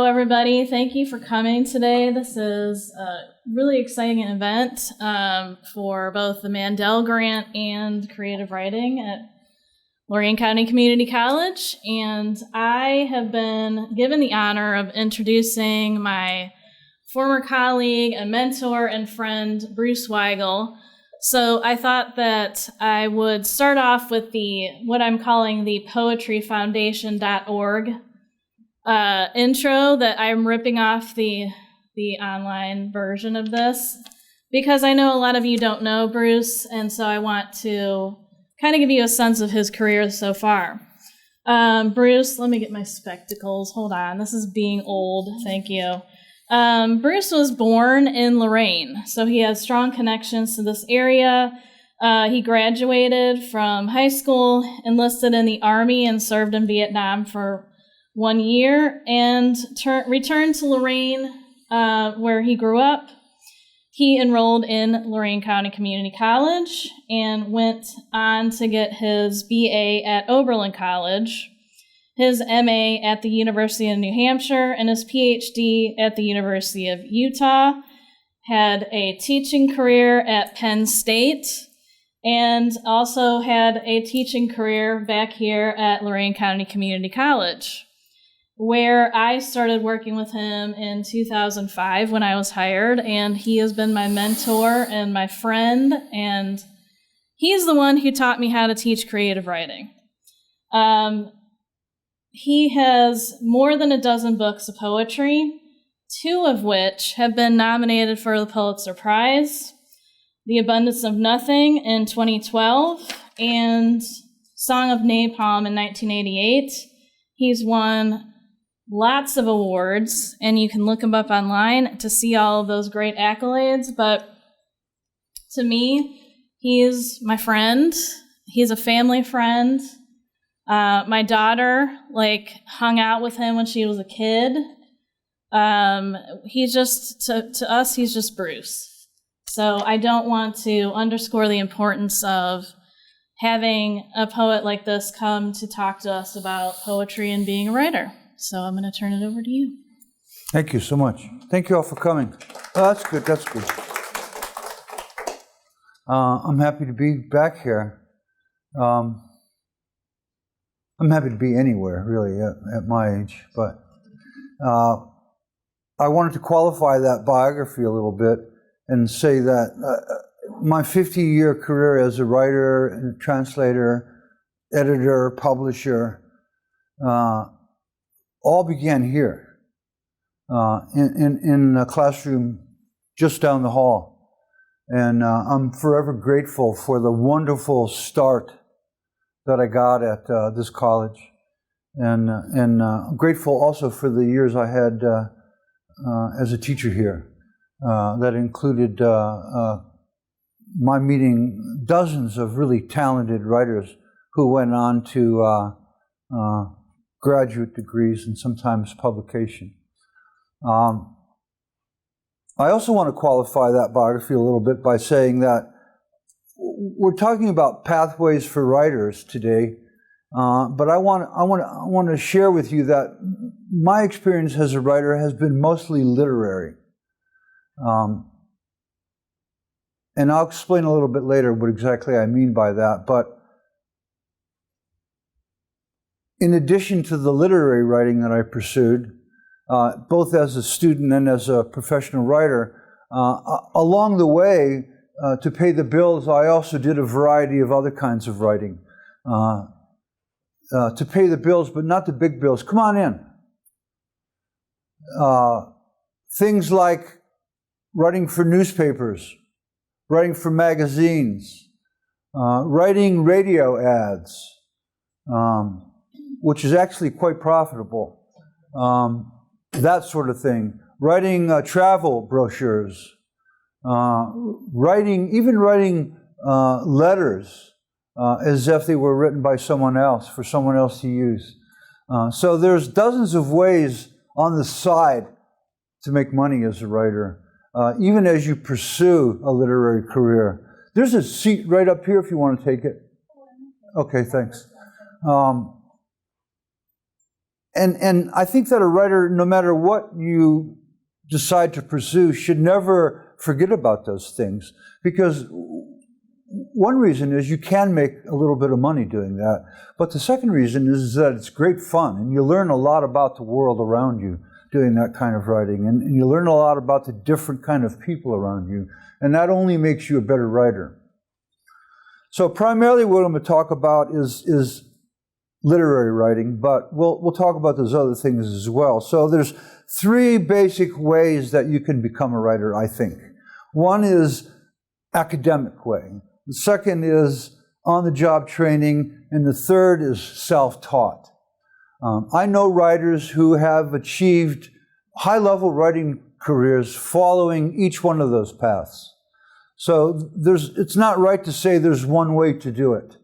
everybody. Thank you for coming today. This is a really exciting event for both the Mandel Grant and creative writing at Lorain County Community College. And I have been given the honor of introducing my former colleague and mentor and friend, Bruce Weigl. So I thought that I would start off with what I'm calling the poetryfoundation.org intro that I'm ripping off the online version of this because I know a lot of you don't know Bruce, and so I want to kind of give you a sense of his career so far. Bruce, let me get my spectacles. Hold on. This is being old. Thank you. Bruce was born in Lorain, so he has strong connections to this area. He graduated from high school, enlisted in the Army, and served in Vietnam for 1 year, and returned to Lorain, where he grew up. He enrolled in Lorain County Community College and went on to get his BA at Oberlin College, his MA at the University of New Hampshire, and his PhD at the University of Utah. Had a teaching career at Penn State, and also had a teaching career back here at Lorain County Community College, where I started working with him in 2005 when I was hired, and he has been my mentor and my friend, and he's the one who taught me how to teach creative writing. He has more than a dozen books of poetry, 2 of which have been nominated for the Pulitzer Prize, The Abundance of Nothing in 2012, and Song of Napalm in 1988. He's won lots of awards, and you can look him up online to see all of those great accolades, but to me, he's my friend. He's a family friend. My daughter, hung out with him when she was a kid. He's just, to us, he's just Bruce. So I don't want to underscore the importance of having a poet like this come to talk to us about poetry and being a writer. So I'm going to turn it over to you. Thank you so much. Thank you all for coming. Oh, that's good. That's good. I'm happy to be back here. I'm happy to be anywhere, really, at my age. But I wanted to qualify that biography a little bit and say that my 50-year career as a writer, and translator, editor, publisher, all began here in a classroom just down the hall. And I'm forever grateful for the wonderful start that I got at this college. And I'm grateful also for the years I had as a teacher here. That included my meeting dozens of really talented writers who went on to graduate degrees and sometimes publication. I also want to qualify that biography a little bit by saying that we're talking about pathways for writers today, but I want to share with you that my experience as a writer has been mostly literary. And I'll explain a little bit later what exactly I mean by that, but in addition to the literary writing that I pursued, both as a student and as a professional writer, along the way, to pay the bills, I also did a variety of other kinds of writing. To pay the bills, but not the big bills. Come on in. Things like writing for newspapers, writing for magazines, writing radio ads, which is actually quite profitable. That sort of thing. Writing travel brochures. Writing letters as if they were written by someone else, for someone else to use. So there's dozens of ways on the side to make money as a writer, even as you pursue a literary career. There's a seat right up here if you want to take it. Okay, thanks. And I think that a writer, no matter what you decide to pursue, should never forget about those things. Because one reason is you can make a little bit of money doing that. But the second reason is that it's great fun, and you learn a lot about the world around you doing that kind of writing. And you learn a lot about the different kind of people around you. And that only makes you a better writer. So primarily what I'm going to talk about is literary writing, but we'll talk about those other things as well. So there's three basic ways that you can become a writer, I think. One is academic way. The second is on-the-job training, and the third is self-taught. I know writers who have achieved high-level writing careers following each one of those paths. So it's not right to say there's one way to do it.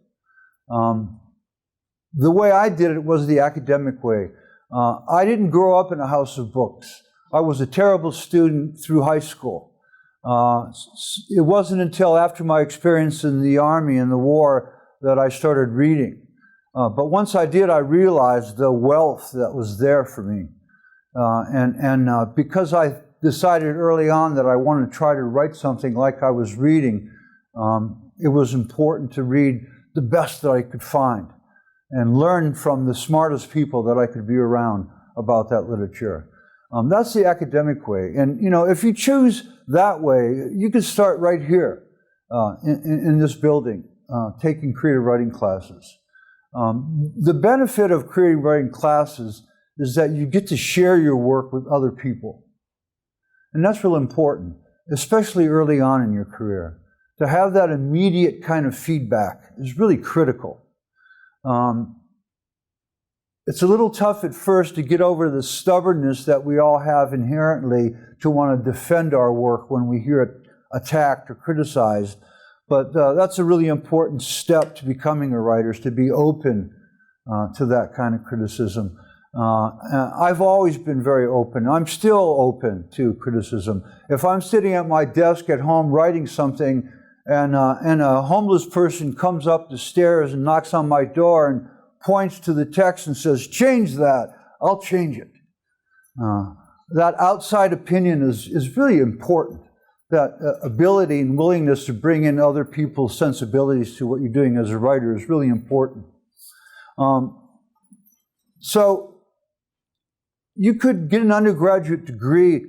The way I did it was the academic way. I didn't grow up in a house of books. I was a terrible student through high school. It wasn't until after my experience in the Army and the war that I started reading. But once I did, I realized the wealth that was there for me. Because I decided early on that I wanted to try to write something like I was reading, it was important to read the best that I could find and learn from the smartest people that I could be around about that literature. That's the academic way. And, if you choose that way, you can start right here in this building, taking creative writing classes. The benefit of creative writing classes is that you get to share your work with other people. And that's real important, especially early on in your career. To have that immediate kind of feedback is really critical. It's a little tough at first to get over the stubbornness that we all have inherently to want to defend our work when we hear it attacked or criticized. But that's a really important step to becoming a writer, is to be open to that kind of criticism. I've always been very open. I'm still open to criticism. If I'm sitting at my desk at home writing something and a homeless person comes up the stairs and knocks on my door and points to the text and says, "Change that," I'll change it. That outside opinion is really important. That ability and willingness to bring in other people's sensibilities to what you're doing as a writer is really important. So you could get an undergraduate degree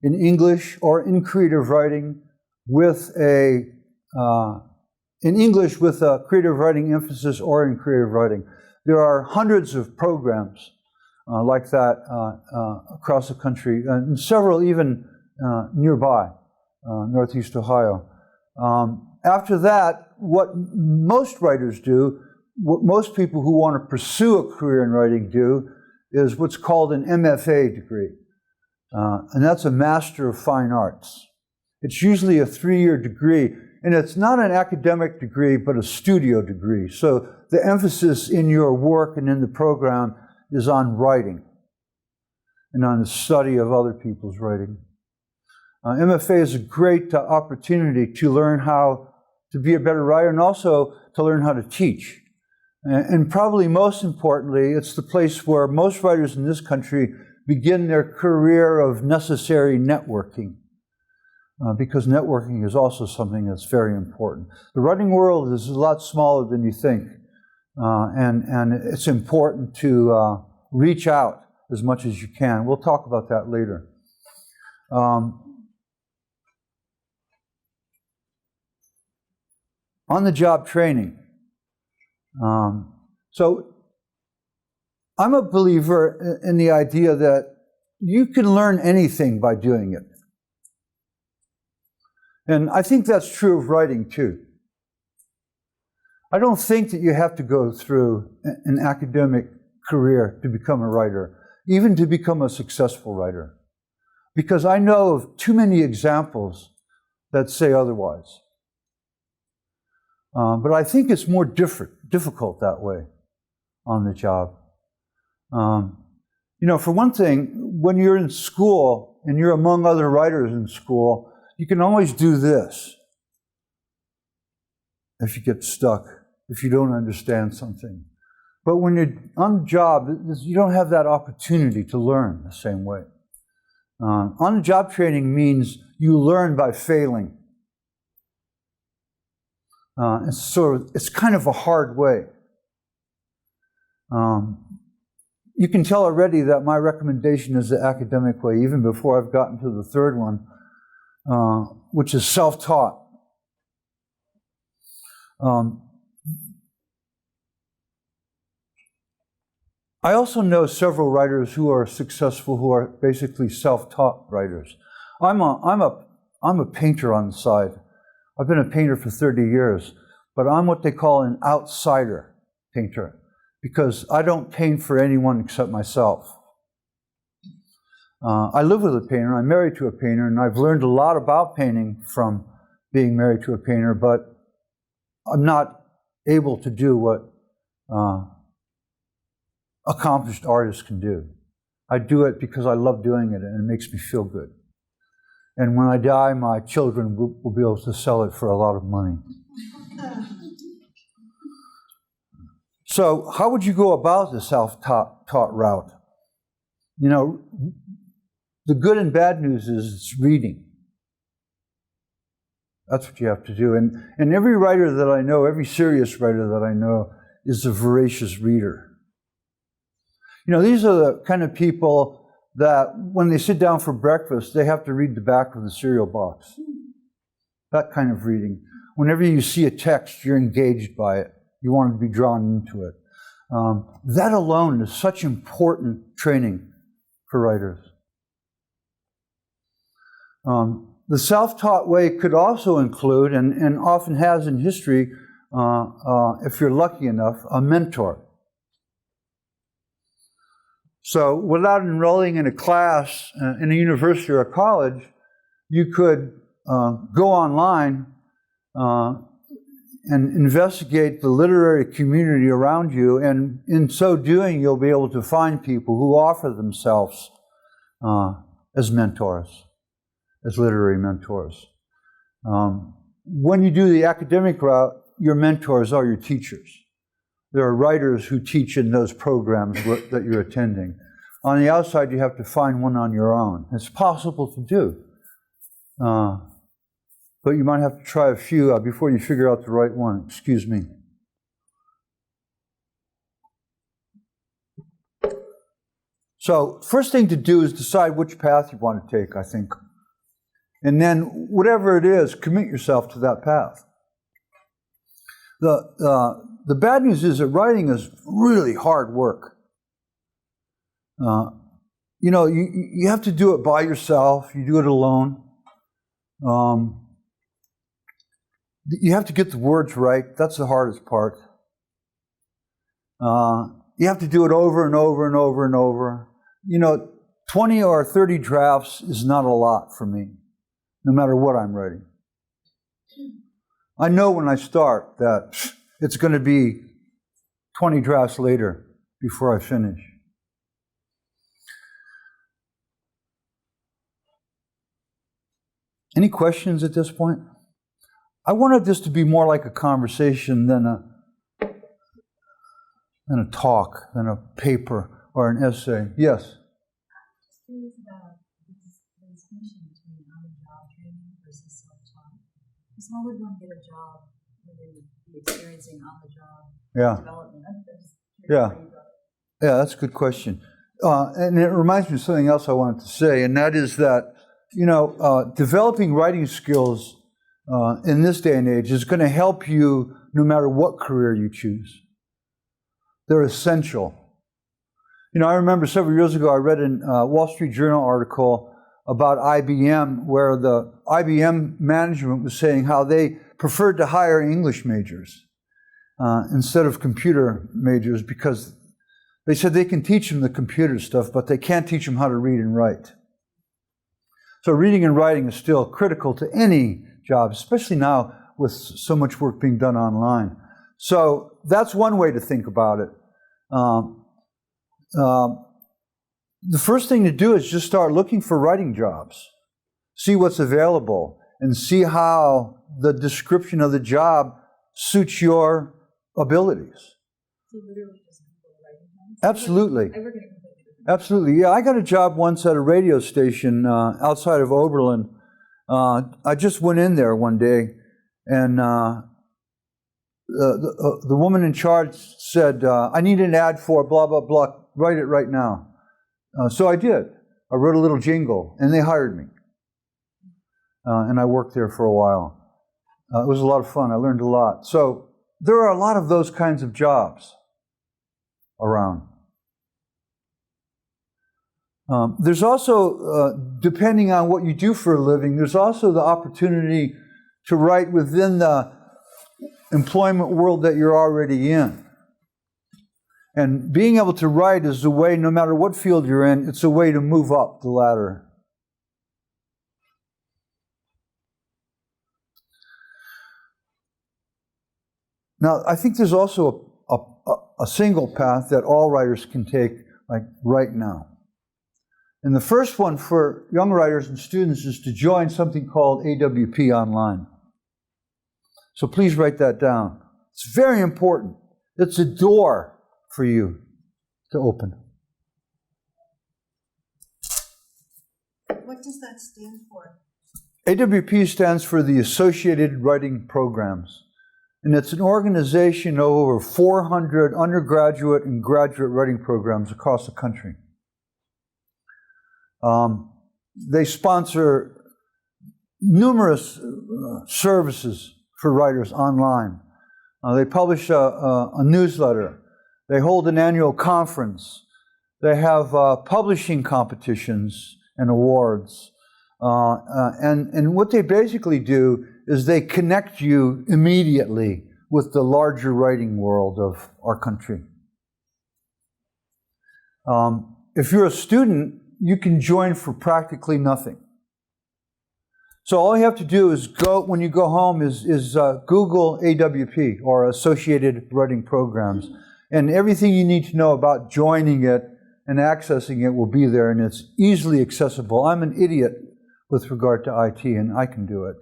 in English or in creative writing with a creative writing emphasis, or in creative writing. There are hundreds of programs like that across the country, and several even nearby, Northeast Ohio. After that, what most writers do, what most people who want to pursue a career in writing do, is what's called an MFA degree. And that's a Master of Fine Arts. It's usually a 3-year degree, and it's not an academic degree, but a studio degree. So the emphasis in your work and in the program is on writing and on the study of other people's writing. MFA is a great opportunity to learn how to be a better writer, and also to learn how to teach. And probably most importantly, it's the place where most writers in this country begin their career of necessary networking. Because networking is also something that's very important. The writing world is a lot smaller than you think. And it's important to reach out as much as you can. We'll talk about that later. On-the-job training. So I'm a believer in the idea that you can learn anything by doing it. And I think that's true of writing too. I don't think that you have to go through an academic career to become a writer, even to become a successful writer. Because I know of too many examples that say otherwise. But I think it's more difficult that way on the job. For one thing, when you're in school and you're among other writers in school, you can always do this if you get stuck, if you don't understand something. But when you're on the job, you don't have that opportunity to learn the same way. On-the-job training means you learn by failing. It's kind of a hard way. You can tell already that my recommendation is the academic way, even before I've gotten to the third one, which is self-taught. I also know several writers who are successful who are basically self-taught writers. I'm a painter on the side. I've been a painter for 30 years, but I'm what they call an outsider painter because I don't paint for anyone except myself. I live with a painter, I'm married to a painter, and I've learned a lot about painting from being married to a painter, but I'm not able to do what accomplished artists can do. I do it because I love doing it and it makes me feel good. And when I die, my children will be able to sell it for a lot of money. So how would you go about the self-taught route? You know, the good and bad news is it's reading. That's what you have to do. And every writer that I know, every serious writer that I know, is a voracious reader. You know, these are the kind of people that when they sit down for breakfast, they have to read the back of the cereal box. That kind of reading. Whenever you see a text, you're engaged by it. You want to be drawn into it. That alone is such important training for writers. The self-taught way could also include, and often has in history, if you're lucky enough, a mentor. So without enrolling in a class in a university or a college, you could go online and investigate the literary community around you, and in so doing, you'll be able to find people who offer themselves as mentors, as literary mentors. When you do the academic route, your mentors are your teachers. There are writers who teach in those programs that you're attending. On the outside, you have to find one on your own. It's possible to do. But you might have to try a few before you figure out the right one. Excuse me. So, first thing to do is decide which path you want to take, I think. And then, whatever it is, commit yourself to that path. The bad news is that writing is really hard work. You know, you have to do it by yourself. You do it alone. You have to get the words right. That's the hardest part. You have to do it over and over and over and over. You know, 20 or 30 drafts is not a lot for me, no matter what I'm writing. I know when I start that it's going to be 20 drafts later before I finish. Any questions at this point? I wanted this to be more like a conversation than a talk, than a paper or an essay. Yes? Just curious about the distinction between on-the-job training versus self-taught. Because how would one get a job when they would be experiencing on-the-job development? Yeah, that's a good question. And it reminds me of something else I wanted to say, and that is that, you know, developing writing skills in this day and age is going to help you no matter what career you choose. They're essential. You know, I remember several years ago I read a Wall Street Journal article about IBM where the IBM management was saying how they preferred to hire English majors instead of computer majors because they said they can teach them the computer stuff, but they can't teach them how to read and write. So reading and writing is still critical to any job, especially now with so much work being done online. So that's one way to think about it. The first thing to do is just start looking for writing jobs. See what's available and see how the description of the job suits your abilities. So literally just Absolutely. I work in a completely different. Absolutely. Yeah, I got a job once at a radio station outside of Oberlin. I just went in there one day, and the woman in charge said, I need an ad for blah, blah, blah. Write it right now. So I did. I wrote a little jingle, and they hired me. And I worked there for a while. It was a lot of fun. I learned a lot. So there are a lot of those kinds of jobs around. There's also, depending on what you do for a living, there's also the opportunity to write within the employment world that you're already in. And being able to write is a way, no matter what field you're in, it's a way to move up the ladder. Now, I think there's also a single path that all writers can take, like right now. And the first one for young writers and students is to join something called AWP Online. So please write that down. It's very important. It's a door for you to open. What does that stand for? AWP stands for the Associated Writing Programs. And it's an organization of over 400 undergraduate and graduate writing programs across the country. They sponsor numerous services for writers online. They publish a newsletter. They hold an annual conference. They have publishing competitions and awards. And what they basically do is they connect you immediately with the larger writing world of our country. If you're a student, you can join for practically nothing. So all you have to do is when you go home, is Google AWP, or Associated Writing Programs, and everything you need to know about joining it and accessing it will be there, and it's easily accessible. I'm an idiot with regard to IT, and I can do it.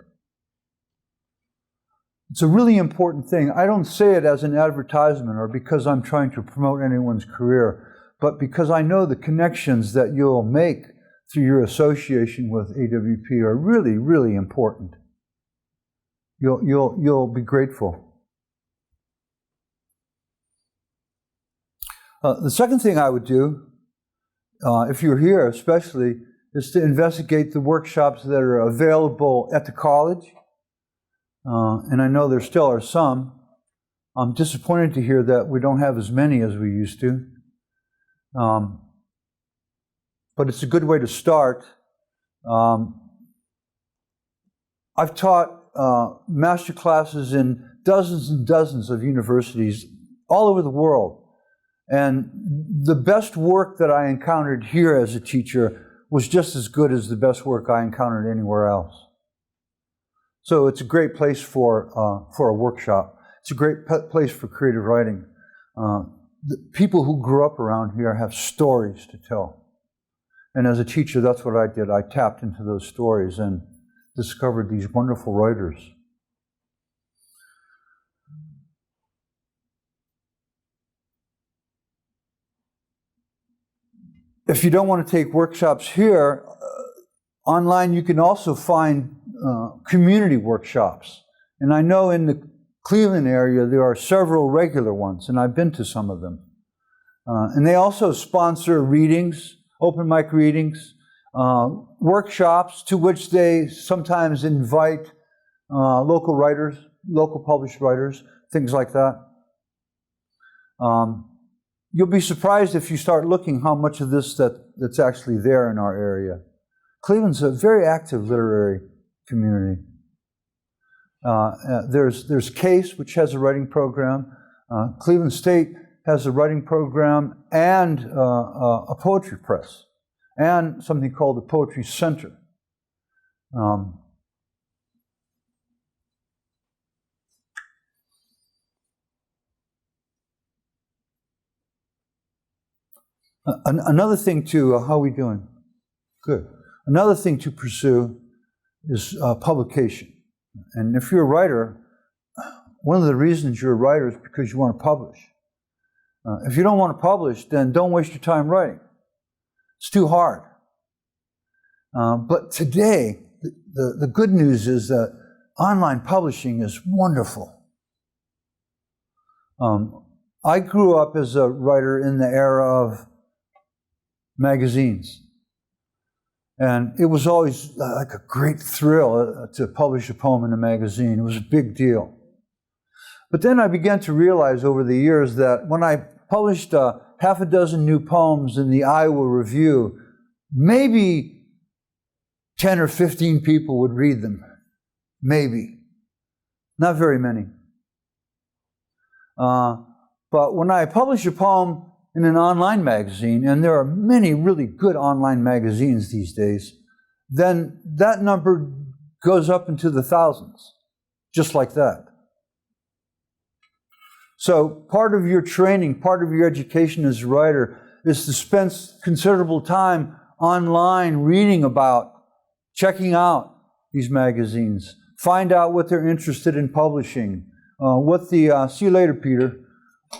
It's a really important thing. I don't say it as an advertisement or because I'm trying to promote anyone's career, but because I know the connections that you'll make through your association with AWP are really, really important. You'll be grateful. The second thing I would do, if you're here especially, is to investigate the workshops that are available at the college. And I know there still are some. I'm disappointed to hear that we don't have as many as we used to. But it's a good way to start. I've taught master classes in dozens and dozens of universities all over the world. And the best work that I encountered here as a teacher was just as good as the best work I encountered anywhere else. So it's a great place for a workshop. It's a great place for creative writing. The people who grew up around here have stories to tell. And as a teacher, that's what I did. I tapped into those stories and discovered these wonderful writers. If you don't want to take workshops here, online you can also find community workshops. And I know in the Cleveland area there are several regular ones, and I've been to some of them. And they also sponsor readings, open mic readings, workshops to which they sometimes invite local writers, local published writers, things like that. You'll be surprised if you start looking how much of this that's actually there in our area. Cleveland's a very active literary community. There's CASE, which has a writing program. Cleveland State has a writing program and a poetry press, and something called the Poetry Center. Another thing to, how are we doing? Good. Another thing to pursue is publication. And if you're a writer, one of the reasons you're a writer is because you want to publish. If you don't want to publish, then don't waste your time writing. It's too hard. But today, the good news is that online publishing is wonderful. I grew up as a writer in the era of magazines. And it was always like a great thrill to publish a poem in a magazine. It was a big deal. But then I began to realize over the years that when I published half a dozen new poems in the Iowa Review, maybe 10 or 15 people would read them. Maybe. Not very many. But when I publish a poem in an online magazine, and there are many really good online magazines these days, then that number goes up into the thousands, just like that. So part of your training, part of your education as a writer is to spend considerable time online reading about, checking out these magazines, find out what they're interested in publishing, see you later, Peter,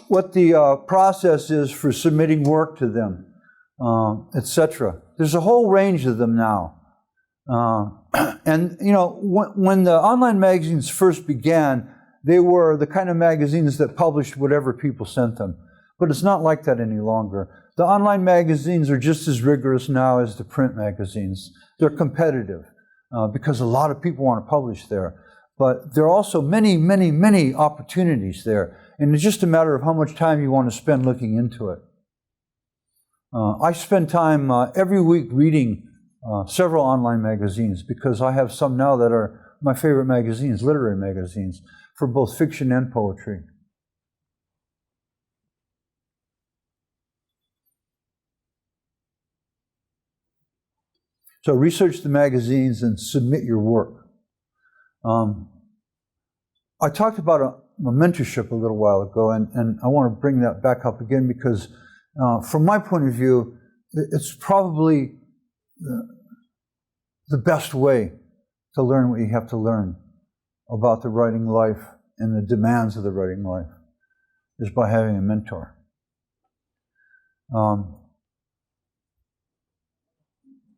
what the process is for submitting work to them, etc. There's a whole range of them now. And, you know, when the online magazines first began, they were the kind of magazines that published whatever people sent them. But it's not like that any longer. The online magazines are just as rigorous now as the print magazines. They're competitive because a lot of people want to publish there. But there are also many, many, many opportunities there. And it's just a matter of how much time you want to spend looking into it. I spend time every week reading several online magazines because I have some now that are my favorite magazines, literary magazines, for both fiction and poetry. So research the magazines and submit your work. I talked about a mentorship a little while ago, and I want to bring that back up again because from my point of view, it's probably the best way to learn what you have to learn about the writing life and the demands of the writing life is by having a mentor.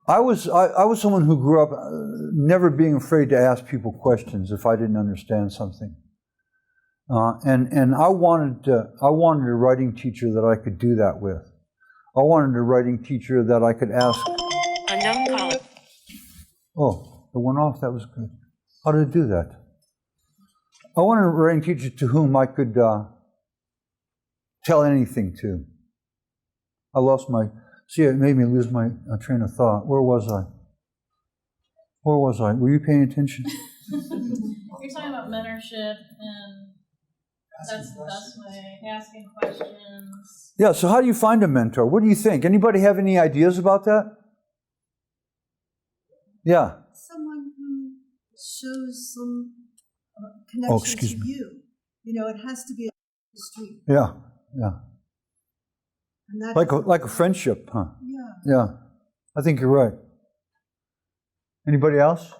I was someone who grew up never being afraid to ask people questions if I didn't understand something. And I wanted a writing teacher that I could do that with. I wanted a writing teacher that I could ask. Unknown caller. Oh, it went off. That was good. How did it do that? I wanted a writing teacher to whom I could tell anything to. I lost my. See, it made me lose my train of thought. Where was I? Were you paying attention? You're talking about mentorship, and that's the best way. Asking questions. Yeah, so how do you find a mentor? What do you think? Anybody have any ideas about that? Yeah. Someone who shows some connection to you. You know, it has to be on the street. Yeah, yeah. And that's Like a friendship, huh? Yeah. Yeah, I think you're right. Anybody else?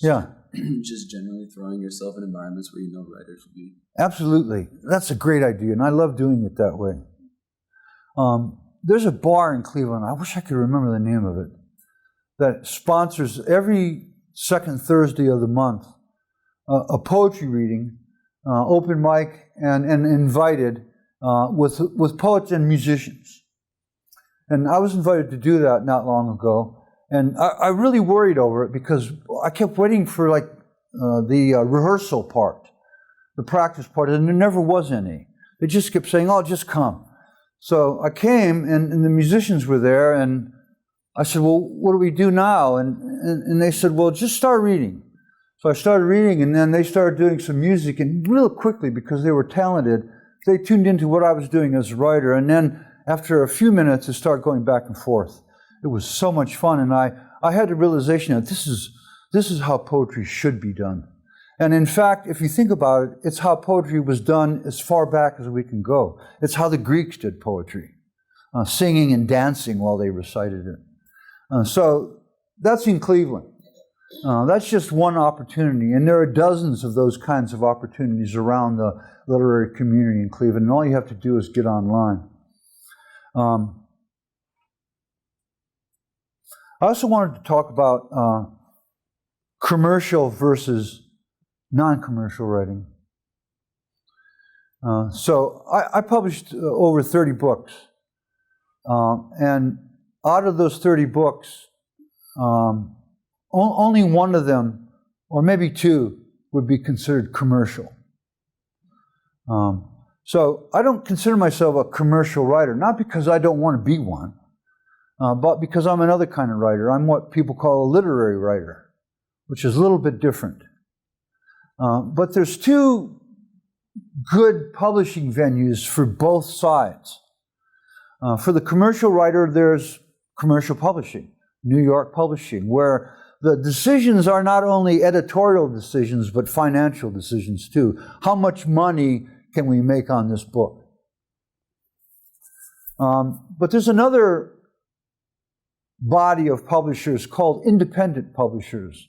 Yeah. Just generally throwing yourself in environments where you know writers will be. Absolutely. That's a great idea, and I love doing it that way. There's a bar in Cleveland, I wish I could remember the name of it, that sponsors every second Thursday of the month a poetry reading, open mic, and invited with poets and musicians. And I was invited to do that not long ago. And I really worried over it because I kept waiting for the rehearsal part, the practice part, and there never was any. They just kept saying, "Oh, just come." So I came, and the musicians were there, and I said, "Well, what do we do now?" And they said, "Well, just start reading." So I started reading, and then they started doing some music, and real quickly, because they were talented, they tuned into what I was doing as a writer, and then after a few minutes, it started going back and forth. It was so much fun, and I had the realization that this is how poetry should be done. And in fact, if you think about it, it's how poetry was done as far back as we can go. It's how the Greeks did poetry, singing and dancing while they recited it. So that's in Cleveland. That's just one opportunity, and there are dozens of those kinds of opportunities around the literary community in Cleveland, and all you have to do is get online. I also wanted to talk about commercial versus non-commercial writing. So I published over 30 books, and out of those 30 books, only one of them, or maybe two, would be considered commercial. So I don't consider myself a commercial writer, not because I don't want to be one, but because I'm another kind of writer. I'm what people call a literary writer, which is a little bit different. But there's two good publishing venues for both sides. For the commercial writer, there's commercial publishing, New York publishing, where the decisions are not only editorial decisions, but financial decisions too. How much money can we make on this book? But there's another body of publishers called independent publishers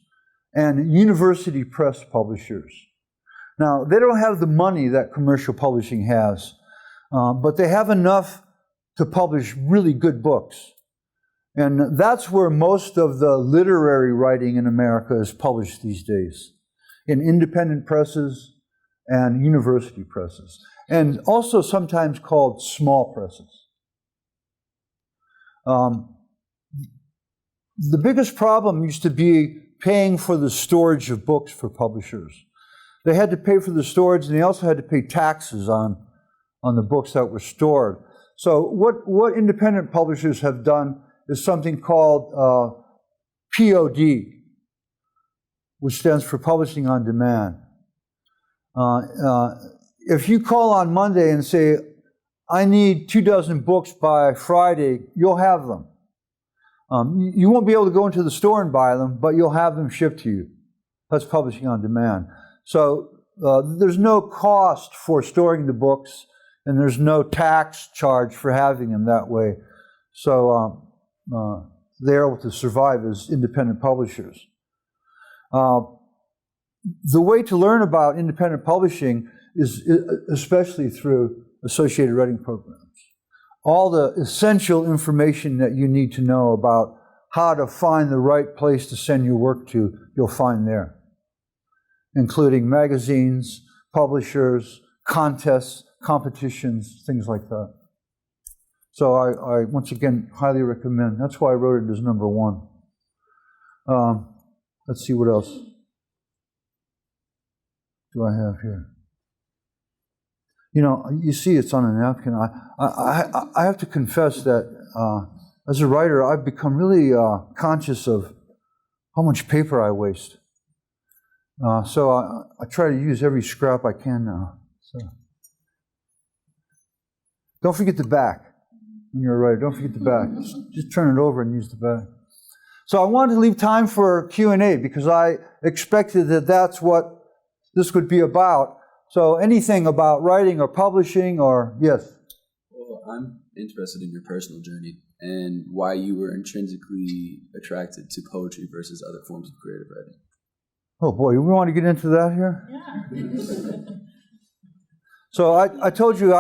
and university press publishers. Now, they don't have the money that commercial publishing has, but they have enough to publish really good books. And that's where most of the literary writing in America is published these days, in independent presses and university presses, and also sometimes called small presses. The biggest problem used to be paying for the storage of books for publishers. They had to pay for the storage, and they also had to pay taxes on the books that were stored. So what independent publishers have done is something called POD, which stands for Publishing on Demand. If you call on Monday and say, I need 24 books by Friday, you'll have them. You won't be able to go into the store and buy them, but you'll have them shipped to you. That's publishing on demand. So there's no cost for storing the books, and there's no tax charge for having them that way. So they're able to survive as independent publishers. The way to learn about independent publishing is especially through associated writing programs. All the essential information that you need to know about how to find the right place to send your work to, you'll find there, including magazines, publishers, contests, competitions, things like that. So I once again highly recommend. That's why I wrote it as number one. Let's see what else do I have here. You know, you see it's on a napkin. I have to confess that as a writer, I've become really conscious of how much paper I waste. So I try to use every scrap I can now. So. Don't forget the back when you're a writer. Don't forget the back. Just turn it over and use the back. So I wanted to leave time for Q&A because I expected that that's what this would be about. So anything about writing or publishing or, yes? Well, I'm interested in your personal journey and why you were intrinsically attracted to poetry versus other forms of creative writing. Oh boy, we want to get into that here? Yeah. So I told you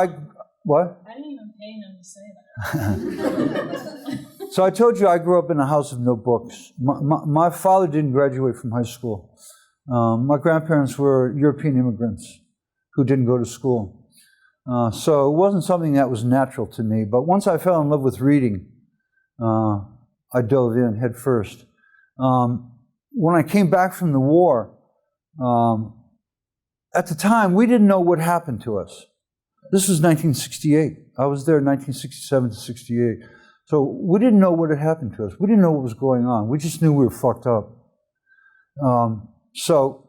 what? I didn't even pay him to say that. So I told you I grew up in a house of no books. My father didn't graduate from high school. My grandparents were European immigrants who didn't go to school. So it wasn't something that was natural to me. But once I fell in love with reading, I dove in head first. When I came back from the war, at the time, we didn't know what happened to us. This was 1968. I was there in 1967 to 68. So we didn't know what had happened to us. We didn't know what was going on. We just knew we were fucked up. So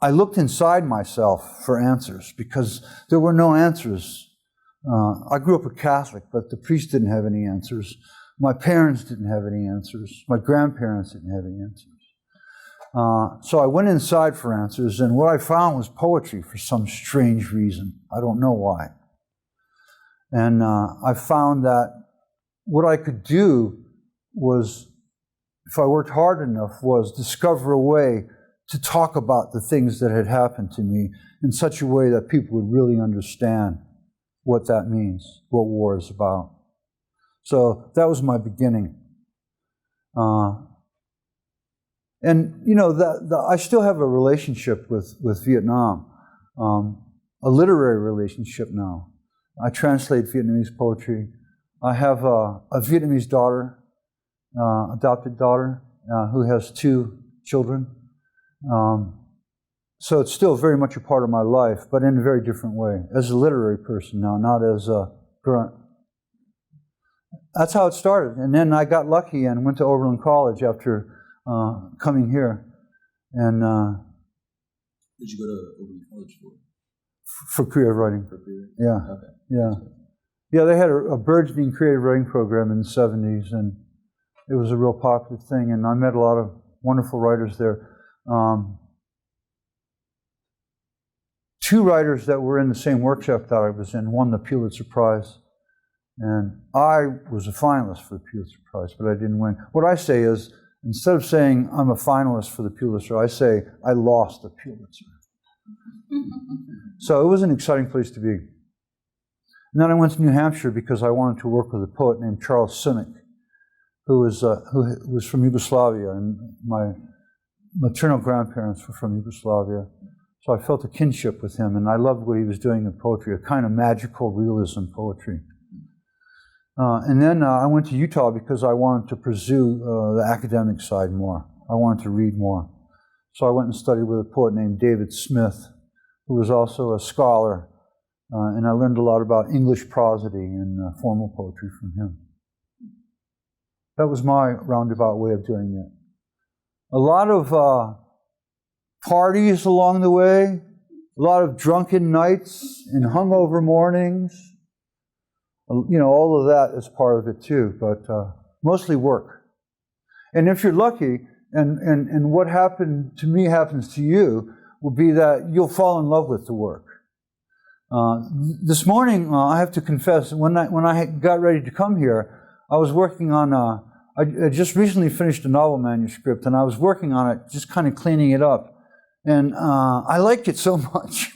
I looked inside myself for answers because there were no answers. I grew up a Catholic, but the priest didn't have any answers. My parents didn't have any answers. My grandparents didn't have any answers. So I went inside for answers, and what I found was poetry for some strange reason. I don't know why. And I found that what I could do was if I worked hard enough, was discover a way to talk about the things that had happened to me in such a way that people would really understand what that means, what war is about. So that was my beginning. And, you know, I still have a relationship with Vietnam, a literary relationship now. I translate Vietnamese poetry. I have a Vietnamese daughter, adopted daughter, who has 2 children. So it's still very much a part of my life, but in a very different way, as a literary person now, not as a grunt. That's how it started. And then I got lucky and went to Oberlin College after coming here. And What did you go to Weigl College for? For creative writing. For creative? Yeah. Okay. Yeah. Yeah, they had a burgeoning creative writing program in the 70s, and it was a real popular thing, and I met a lot of wonderful writers there. 2 writers that were in the same workshop that I was in won the Pulitzer Prize, and I was a finalist for the Pulitzer Prize, but I didn't win. What I say is, instead of saying I'm a finalist for the Pulitzer, I say I lost the Pulitzer. So it was an exciting place to be. And then I went to New Hampshire because I wanted to work with a poet named Charles Simic, who was from Yugoslavia, and my maternal grandparents were from Yugoslavia. So I felt a kinship with him, and I loved what he was doing in poetry, a kind of magical realism poetry. And then I went to Utah because I wanted to pursue the academic side more. I wanted to read more. So I went and studied with a poet named David Smith, who was also a scholar, and I learned a lot about English prosody and formal poetry from him. That was my roundabout way of doing it. A lot of parties along the way, a lot of drunken nights and hungover mornings. You know, all of that is part of it too, but mostly work. And if you're lucky, and what happened to me happens to you, will be that you'll fall in love with the work. This morning, I have to confess, when I got ready to come here, I was working on I just recently finished a novel manuscript, and I was working on it, just kind of cleaning it up. And I liked it so much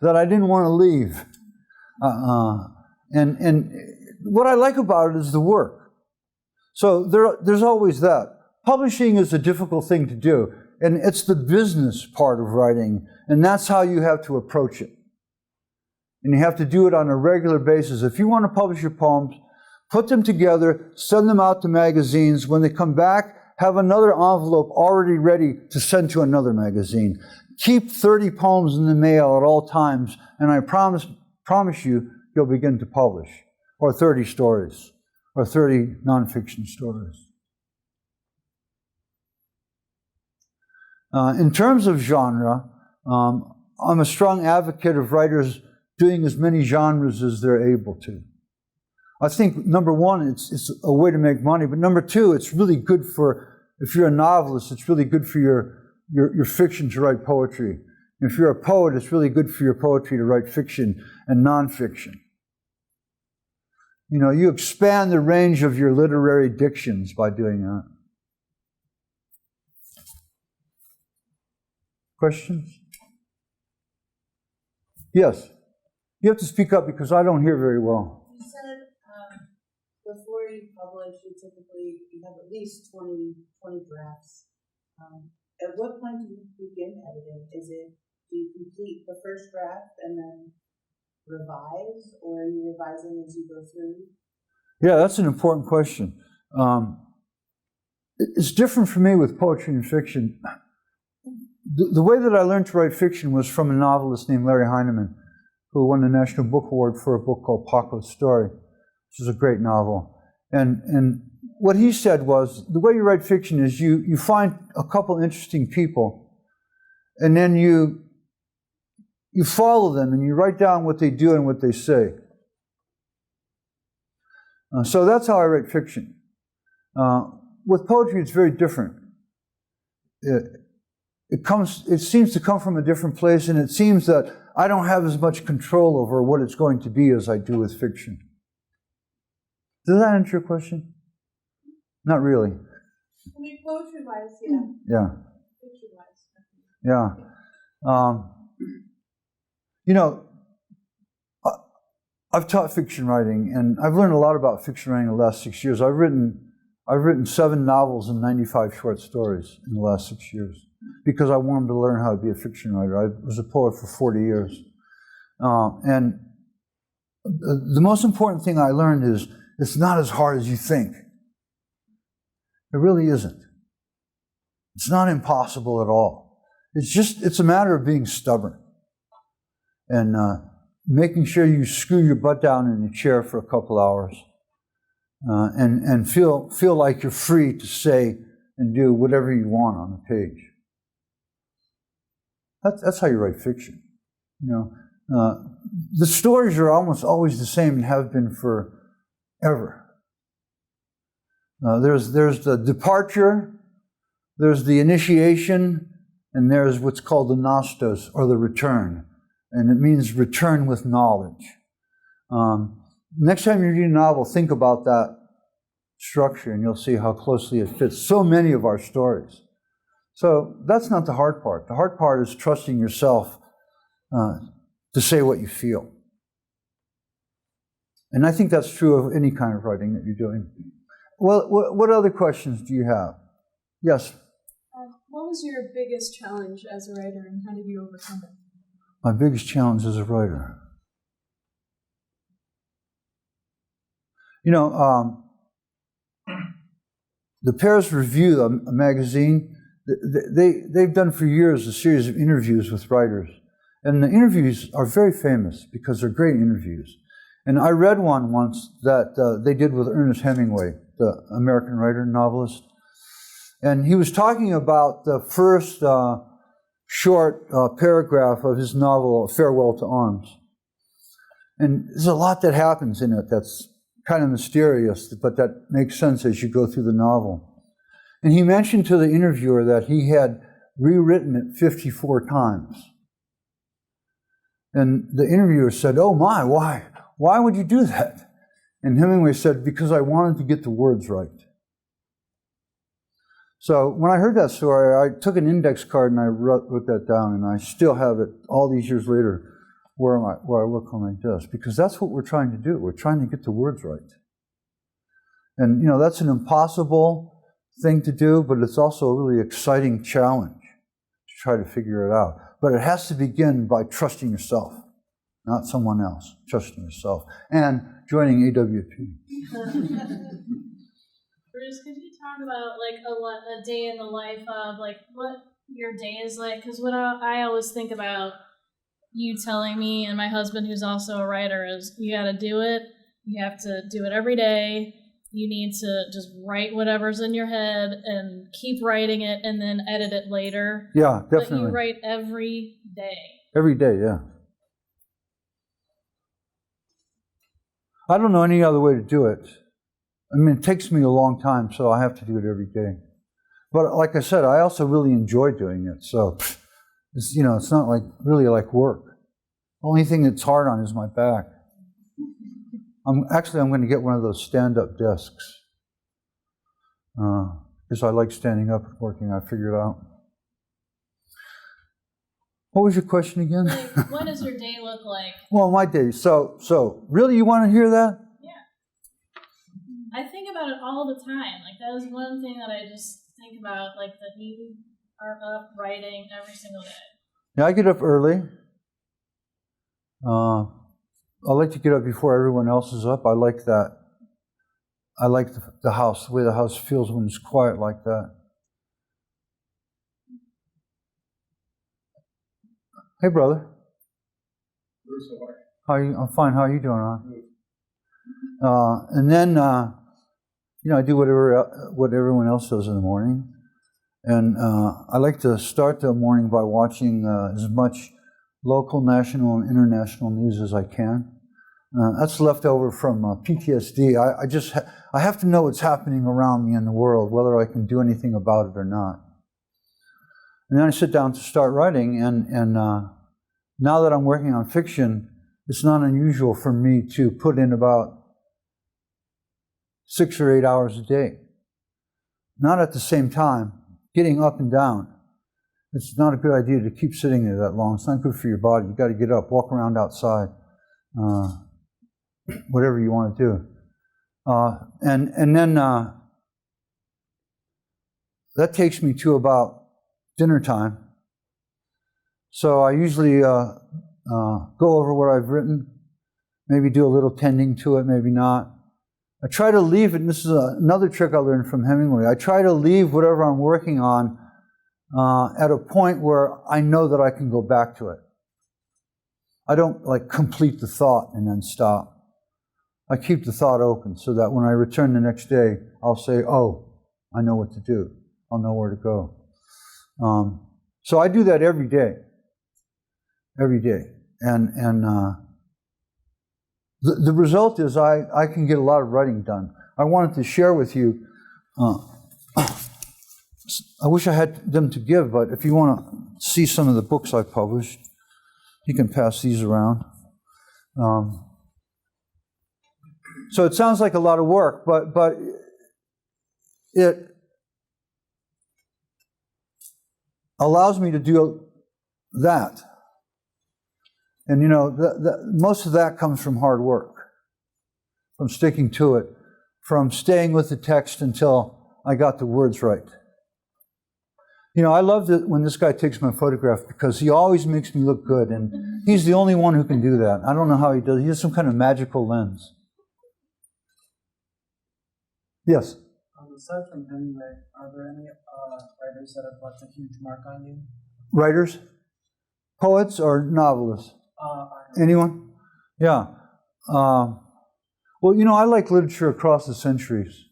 that I didn't want to leave. And what I like about it is the work. So there's always that. Publishing is a difficult thing to do, and it's the business part of writing, and that's how you have to approach it. And you have to do it on a regular basis. If you want to publish your poems, put them together, send them out to magazines. When they come back, have another envelope already ready to send to another magazine. Keep 30 poems in the mail at all times, and I promise you, you'll begin to publish. Or 30 stories, or 30 nonfiction stories. In terms of genre, I'm a strong advocate of writers doing as many genres as they're able to. I think, number one, it's a way to make money, but number two, it's really good for, if you're a novelist, it's really good for your fiction to write poetry. If you're a poet, it's really good for your poetry to write fiction and nonfiction. You know, you expand the range of your literary dictions by doing that. Questions? Yes. You have to speak up because I don't hear very well. You said before you publish, you have at least 20 drafts. At what point do you begin editing? Do you complete the first draft and then revise, or are you revising as you go through? Yeah, that's an important question. It's different for me with poetry and fiction. The way that I learned to write fiction was from a novelist named Larry Heineman, who won the National Book Award for a book called Paco's Story, which is a great novel. And what he said was, the way you write fiction is you find a couple interesting people, and then you follow them, and you write down what they do and what they say. So that's how I write fiction. With poetry, it's very different. It seems to come from a different place, and it seems that I don't have as much control over what it's going to be as I do with fiction. Does that answer your question? Not really. I mean, poetry-wise, yeah. Yeah. Fiction-wise. Yeah. You know, I've taught fiction writing, and I've learned a lot about fiction writing in the last 6 years. I've written 7 novels and 95 short stories in the last 6 years because I wanted to learn how to be a fiction writer. I was a poet for 40 years. And the most important thing I learned is it's not as hard as you think. It really isn't. It's not impossible at all. It's a matter of being stubborn and making sure you screw your butt down in the chair for a couple hours and feel like you're free to say and do whatever you want on the page. That's how you write fiction. You know, the stories are almost always the same and have been forever. There's the departure, there's the initiation, and there's what's called the nostos, or the return. And it means return with knowledge. Next time you read a novel, think about that structure, and you'll see how closely it fits so many of our stories. So that's not the hard part. The hard part is trusting yourself to say what you feel. And I think that's true of any kind of writing that you're doing. Well, what other questions do you have? Yes? What was your biggest challenge as a writer, and how did you overcome it? My biggest challenge as a writer. You know, the Paris Review, a magazine, they've done for years a series of interviews with writers. And the interviews are very famous because they're great interviews. And I read one once that they did with Ernest Hemingway, the American writer, novelist. And he was talking about the first short paragraph of his novel, Farewell to Arms. And there's a lot that happens in it that's kind of mysterious, but that makes sense as you go through the novel. And he mentioned to the interviewer that he had rewritten it 54 times. And the interviewer said, "Oh my, why? Why would you do that?" And Hemingway said, "Because I wanted to get the words right." So when I heard that story, I took an index card and I wrote that down, and I still have it all these years later where I work on my desk, because that's what we're trying to do. We're trying to get the words right. And, you know, that's an impossible thing to do, but it's also a really exciting challenge to try to figure it out. But it has to begin by trusting yourself, not someone else, trusting yourself, and joining AWP. Bruce, could you talk about like a day in the life of like what your day is like? Because what I always think about you telling me, and my husband, who's also a writer, is you got to do it. You have to do it every day. You need to just write whatever's in your head and keep writing it and then edit it later. Yeah, definitely. But you write every day. Every day, yeah. I don't know any other way to do it. I mean, it takes me a long time, so I have to do it every day. But like I said, I also really enjoy doing it. So, it's, you know, it's not like really like work. The only thing that's hard on is my back. I'm going to get one of those stand-up desks because I like standing up and working. I figured out. What was your question again? Like, what does your day look like? Well, my day. So really, you want to hear that? Yeah. I think about it all the time. Like, that is one thing that I just think about, like, that you are up writing every single day. Yeah, I get up early. I like to get up before everyone else is up. I like that. I like the house, the way the house feels when it's quiet like that. Hey, brother. How are you? I'm fine. How are you doing, Ron? And then, you know, I do what everyone else does in the morning. And I like to start the morning by watching as much local, national, and international news as I can. That's left over from PTSD. I have to know what's happening around me in the world, whether I can do anything about it or not. And then I sit down to start writing, and now that I'm working on fiction, it's not unusual for me to put in about 6 or 8 hours a day. not at the same time, getting up and down. It's not a good idea to keep sitting there that long. It's not good for your body. You've got to get up, walk around outside, whatever you want to do. And then that takes me to about dinner time. So I usually go over what I've written, maybe do a little tending to it, maybe not. I try to leave it, and this is another trick I learned from Hemingway, I try to leave whatever I'm working on at a point where I know that I can go back to it. I don't like complete the thought and then stop. I keep the thought open so that when I return the next day, I'll say, oh, I know what to do. I'll know where to go. So I do that every day. Every day. And the result is I can get a lot of writing done. I wanted to share with you, I wish I had them to give, but if you want to see some of the books I published, you can pass these around. So it sounds like a lot of work, but it allows me to do that. And you know, most of that comes from hard work, from sticking to it, from staying with the text until I got the words right. You know, I love it when this guy takes my photograph because he always makes me look good, and he's the only one who can do that. I don't know how he does it. He has some kind of magical lens. Yes? Aside from Hemingway, are there any writers that have left a huge mark on you? Writers? Poets or novelists? Anyone? Yeah. Well, you know, I like literature across the centuries.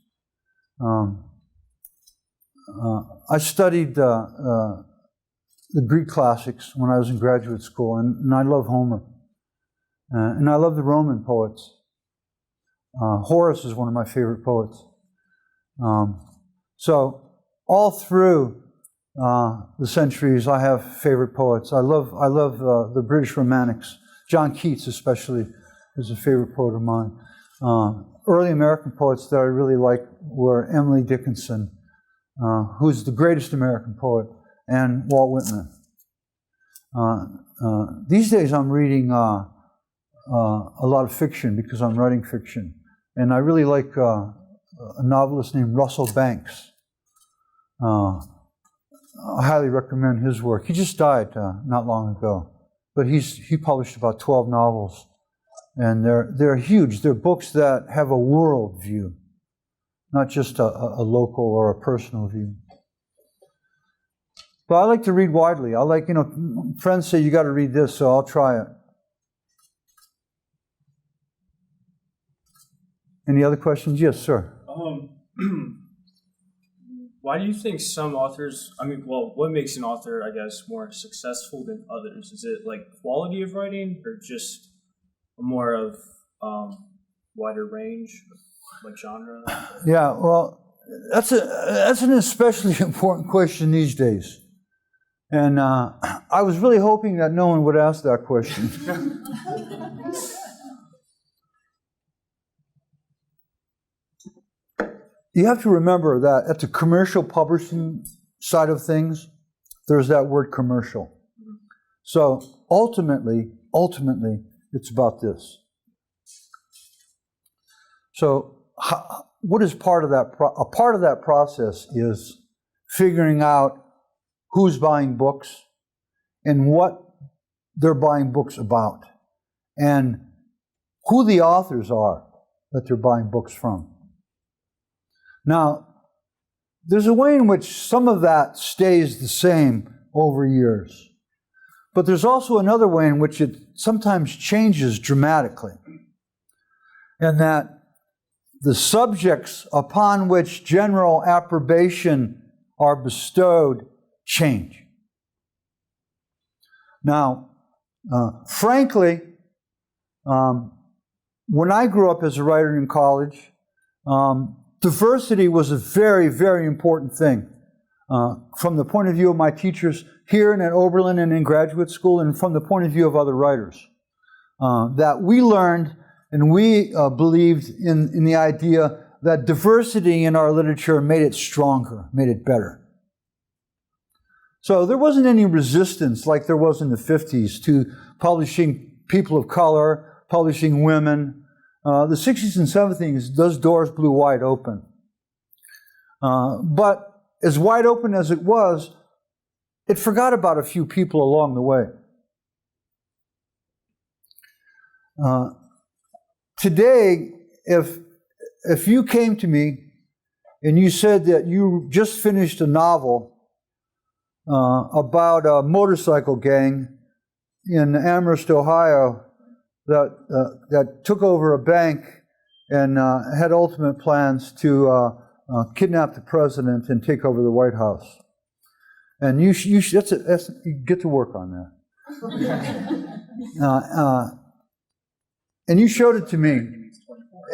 I studied the Greek classics when I was in graduate school, and I love Homer. And I love the Roman poets. Horace is one of my favorite poets. So all through the centuries, I have favorite poets. I love the British Romantics. John Keats, especially, is a favorite poet of mine. Early American poets that I really liked were Emily Dickinson, who's the greatest American poet, and Walt Whitman. These days, I'm reading a lot of fiction because I'm writing fiction, and I really like a novelist named Russell Banks. I highly recommend his work. He just died not long ago, but he published about 12 novels, and they're huge. They're books that have a world view, not just a local or a personal view. But I like to read widely. I like, you know, friends say you got to read this, so I'll try it. Any other questions? Yes, sir. Why do you think some authors, what makes an author, I guess, more successful than others? Is it like quality of writing or just more of wider range, like genre? Yeah, well, that's an especially important question these days. And I was really hoping that no one would ask that question. You have to remember that at the commercial publishing side of things, there's that word commercial. So ultimately, it's about this. So what is part of that? A part of that process is figuring out who's buying books and what they're buying books about and who the authors are that they're buying books from. Now, there's a way in which some of that stays the same over years. But there's also another way in which it sometimes changes dramatically. And that the subjects upon which general approbation are bestowed change. Now, frankly, when I grew up as a writer in college, diversity was a very, very important thing from the point of view of my teachers here and at Oberlin and in graduate school, and from the point of view of other writers. That we learned and we believed in the idea that diversity in our literature made it stronger, made it better. So there wasn't any resistance like there was in the 50s to publishing people of color, publishing women. The 60s and 70s, those doors blew wide open. But as wide open as it was, it forgot about a few people along the way. Today, if you came to me and you said that you just finished a novel about a motorcycle gang in Amherst, Ohio, that took over a bank and had ultimate plans to kidnap the president and take over the White House, and you get to work on that. And you showed it to me.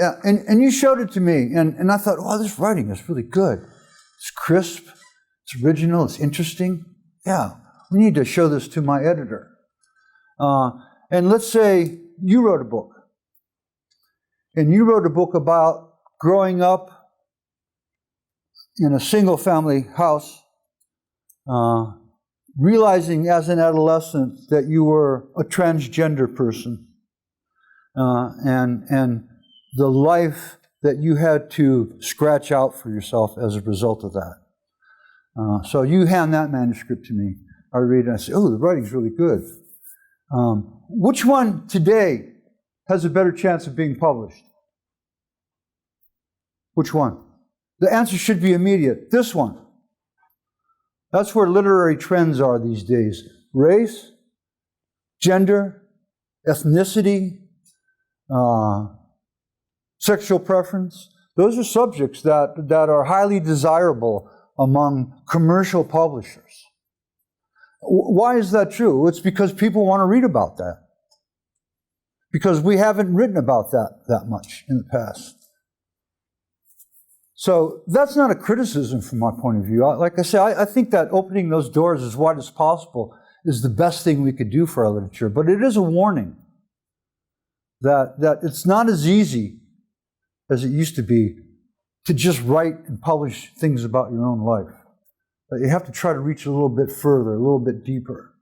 Yeah, and you showed it to me, and I thought, oh, this writing is really good. It's crisp, it's original, it's interesting. Yeah, we need to show this to my editor. And let's say you wrote a book. And you wrote a book about growing up in a single-family house, realizing as an adolescent that you were a transgender person, and the life that you had to scratch out for yourself as a result of that. So you hand that manuscript to me. I read it and I say, oh, the writing's really good. Which one today has a better chance of being published? Which one? The answer should be immediate. This one. That's where literary trends are these days. Race, gender, ethnicity, sexual preference. Those are subjects that are highly desirable among commercial publishers. Why is that true? It's because people want to read about that. Because we haven't written about that much in the past. So that's not a criticism from my point of view. Like I say, I think that opening those doors as wide as possible is the best thing we could do for our literature. But it is a warning that it's not as easy as it used to be to just write and publish things about your own life. That you have to try to reach a little bit further, a little bit deeper.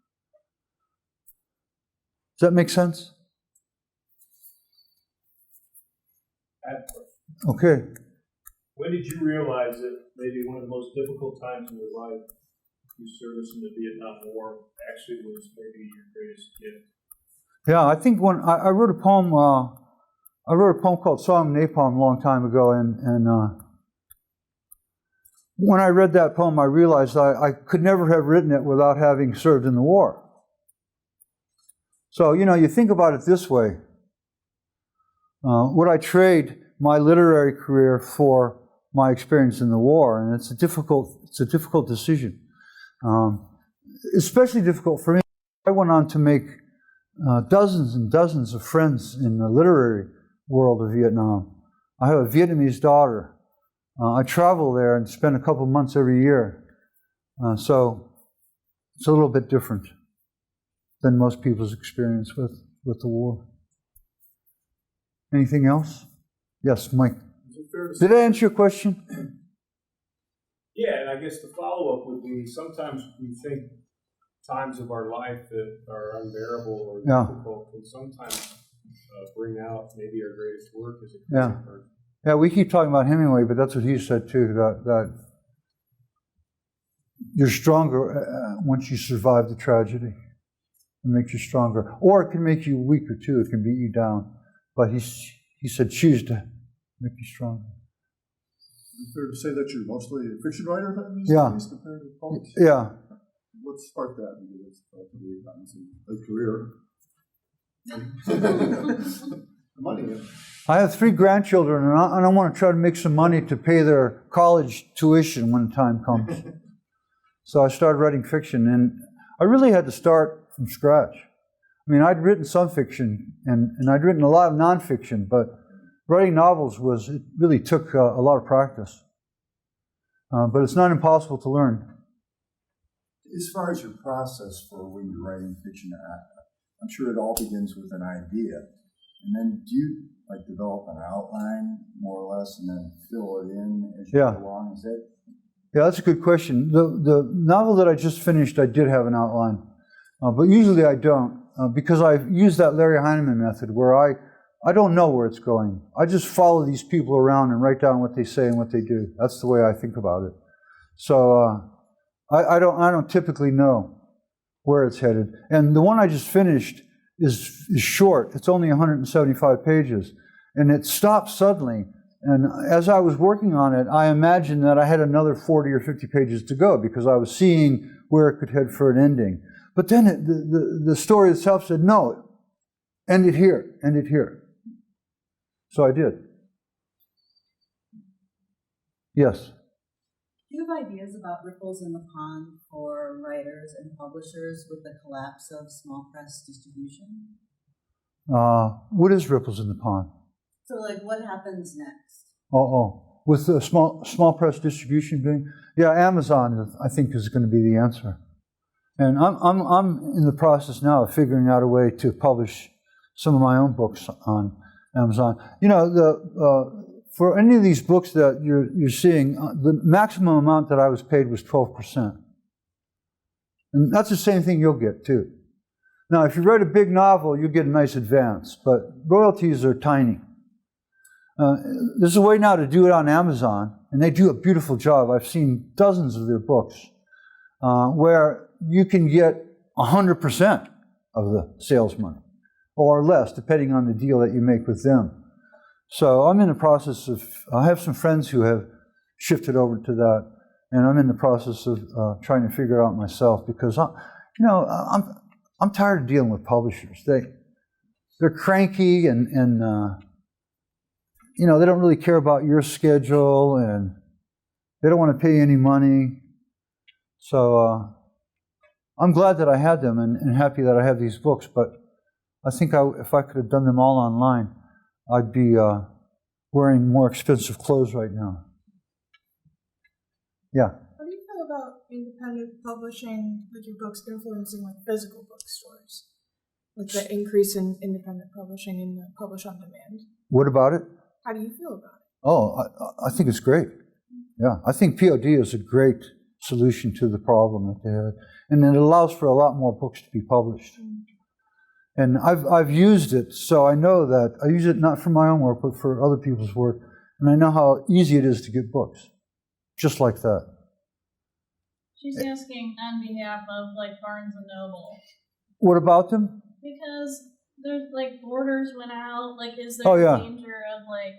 Does that make sense? Okay. When did you realize that maybe one of the most difficult times in your life, your service in the Vietnam War, actually was maybe your greatest gift? Yeah, I think when I wrote a poem, called Song of Napalm a long time ago, and when I read that poem, I realized I could never have written it without having served in the war. So, you think about it this way. Would I trade my literary career for my experience in the war? And it's a difficult decision. Especially difficult for me. I went on to make dozens and dozens of friends in the literary world of Vietnam. I have a Vietnamese daughter. I travel there and spend a couple months every year. So it's a little bit different than most people's experience with the war. Anything else? Yes, Mike. Did I answer your question? Yeah, and I guess the follow-up would be sometimes we think times of our life that are unbearable or difficult can sometimes bring out maybe our greatest work as a creative person. Yeah, we keep talking about Hemingway, but that's what he said too, that you're stronger once you survive the tragedy. It makes you stronger. Or it can make you weaker too, it can beat you down. But he said choose to make you stronger. Is it fair to say that you're mostly a fiction writer then these days compared to poets? Yeah. What sparked that? Because it's relatively a career. Money. I have 3 grandchildren, and I want to try to make some money to pay their college tuition when the time comes. So I started writing fiction, and I really had to start from scratch. I mean, I'd written some fiction, and I'd written a lot of nonfiction, but writing novels it really took a lot of practice. But it's not impossible to learn. As far as your process for when you're writing fiction, I'm sure it all begins with an idea. And then do you like develop an outline more or less and then fill it in as you Yeah. go along? Is that? Yeah, that's a good question. The novel that I just finished, I did have an outline, but usually I don't because I've used that Larry Heineman method where I don't know where it's going. I just follow these people around and write down what they say and what they do. That's the way I think about it. So I don't typically know where it's headed. And the one I just finished is short. It's only 175 pages, and it stopped suddenly. And as I was working on it, I imagined that I had another 40 or 50 pages to go because I was seeing where it could head for an ending. But then the story itself said, no, end it here, end it here. So I did. Yes? Do you have ideas about ripples in the pond for writers and publishers with the collapse of small press distribution? What is ripples in the pond? So, like, what happens next? With the small press distribution being, yeah, Amazon, I think, is going to be the answer. And I'm in the process now of figuring out a way to publish some of my own books on Amazon. You know, for any of these books that you're seeing, the maximum amount that I was paid was 12%. And that's the same thing you'll get, too. Now, if you write a big novel, you get a nice advance, but royalties are tiny. There's a way now to do it on Amazon, and they do a beautiful job. I've seen dozens of their books where you can get 100% of the sales money, or less, depending on the deal that you make with them. So I'm in the process of, I have some friends who have shifted over to that, and I'm in the process of trying to figure it out myself because, I'm tired of dealing with publishers. They're cranky and they don't really care about your schedule, and they don't want to pay any money. So I'm glad that I had them and happy that I have these books, but I think if I could have done them all online, I'd be wearing more expensive clothes right now. Yeah. How do you feel about independent publishing, like your books influencing like physical bookstores? Like the increase in independent publishing and the publish on demand? What about it? How do you feel about it? Oh, I think it's great. Yeah, I think POD is a great solution to the problem that they had. And it allows for a lot more books to be published. And I've used it, so I know that I use it not for my own work, but for other people's work. And I know how easy it is to get books, just like that. She's asking on behalf of like Barnes and Noble. What about them? Because there's like borders went out. Like, is there a danger of like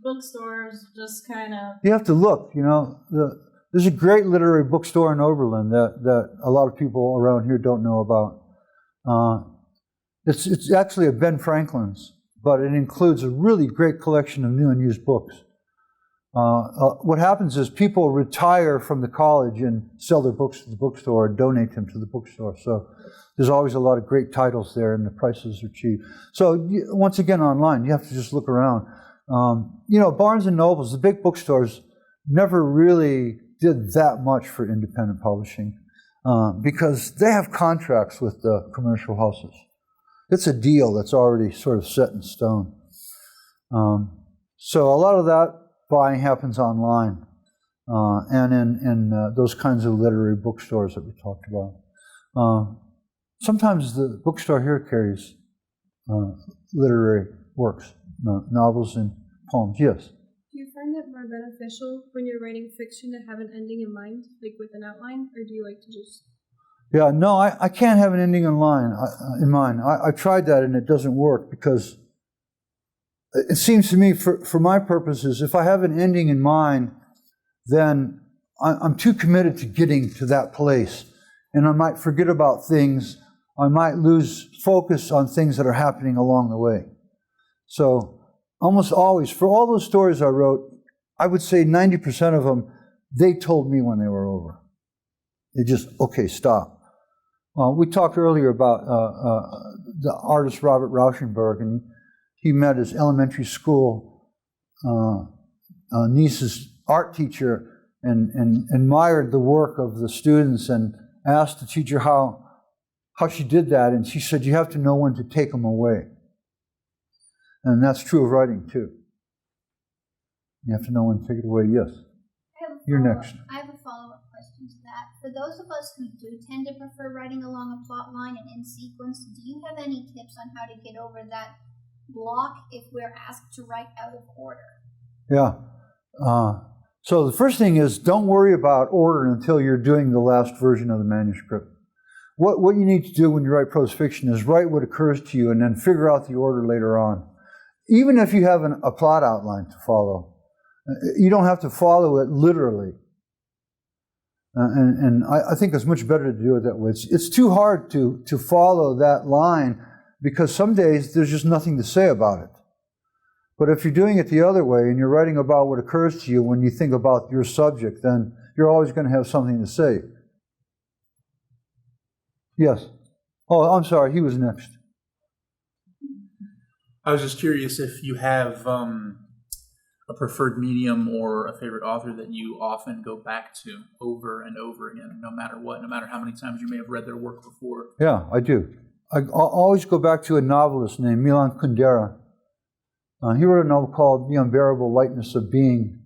bookstores just kind of? You have to look. There's a great literary bookstore in Oberlin that a lot of people around here don't know about. It's actually a Ben Franklin's, but it includes a really great collection of new and used books. What happens is people retire from the college and sell their books to the bookstore or donate them to the bookstore. So there's always a lot of great titles there, and the prices are cheap. So once again, online, you have to just look around. Barnes and Nobles, the big bookstores, never really did that much for independent publishing because they have contracts with the commercial houses. It's a deal that's already sort of set in stone. So a lot of that buying happens online and in those kinds of literary bookstores that we talked about. Sometimes the bookstore here carries literary works, novels and poems. Yes? Do you find it more beneficial when you're writing fiction to have an ending in mind, like with an outline, or do you like to just... Yeah, no, I can't have an ending in mind. I tried that and it doesn't work because it seems to me, for my purposes, if I have an ending in mind, then I'm too committed to getting to that place. And I might forget about things. I might lose focus on things that are happening along the way. So almost always, for all those stories I wrote, I would say 90% of them, they told me when they were over. They just, okay, stop. We talked earlier about the artist Robert Rauschenberg, and he met his elementary school niece's art teacher and admired the work of the students and asked the teacher how she did that, and she said, you have to know when to take them away. And that's true of writing, too. You have to know when to take it away. Yes. You're next. I have a follow-up question to that. For those of us who do tend to prefer writing along a plot line and in sequence, do you have any tips on how to get over that block if we're asked to write out of order? Yeah. So the first thing is, don't worry about order until you're doing the last version of the manuscript. What you need to do when you write prose fiction is write what occurs to you and then figure out the order later on. Even if you have a plot outline to follow, you don't have to follow it literally. And I think it's much better to do it that way. It's too hard to follow that line because some days there's just nothing to say about it. But if you're doing it the other way and you're writing about what occurs to you when you think about your subject, then you're always going to have something to say. Yes. Oh, I'm sorry. He was next. I was just curious if you have a preferred medium or a favorite author that you often go back to over and over again, no matter what, no matter how many times you may have read their work before. Yeah, I do. I always go back to a novelist named Milan Kundera. He wrote a novel called The Unbearable Lightness of Being,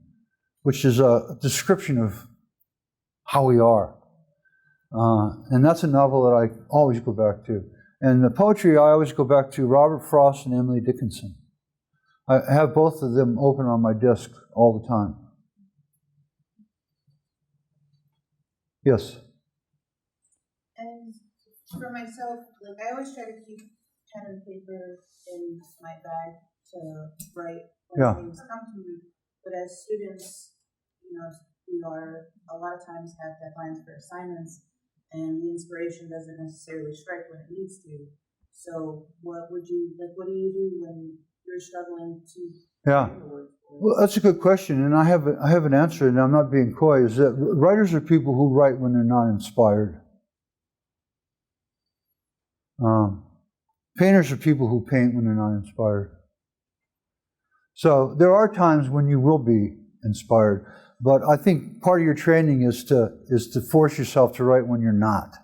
which is a description of how we are. And that's a novel that I always go back to. And the poetry, I always go back to Robert Frost and Emily Dickinson. I have both of them open on my desk all the time. Yes? And for myself, like I always try to keep pen and paper in my bag to write when things come to me. But as students, you know, we are a lot of times have deadlines for assignments, and the inspiration doesn't necessarily strike when it needs to. So what do you do when you're struggling to find the words for it? Well, that's a good question, and I have an answer, and I'm not being coy, is that writers are people who write when they're not inspired. Painters are people who paint when they're not inspired. So there are times when you will be inspired, but I think part of your training is to force yourself to write when you're not.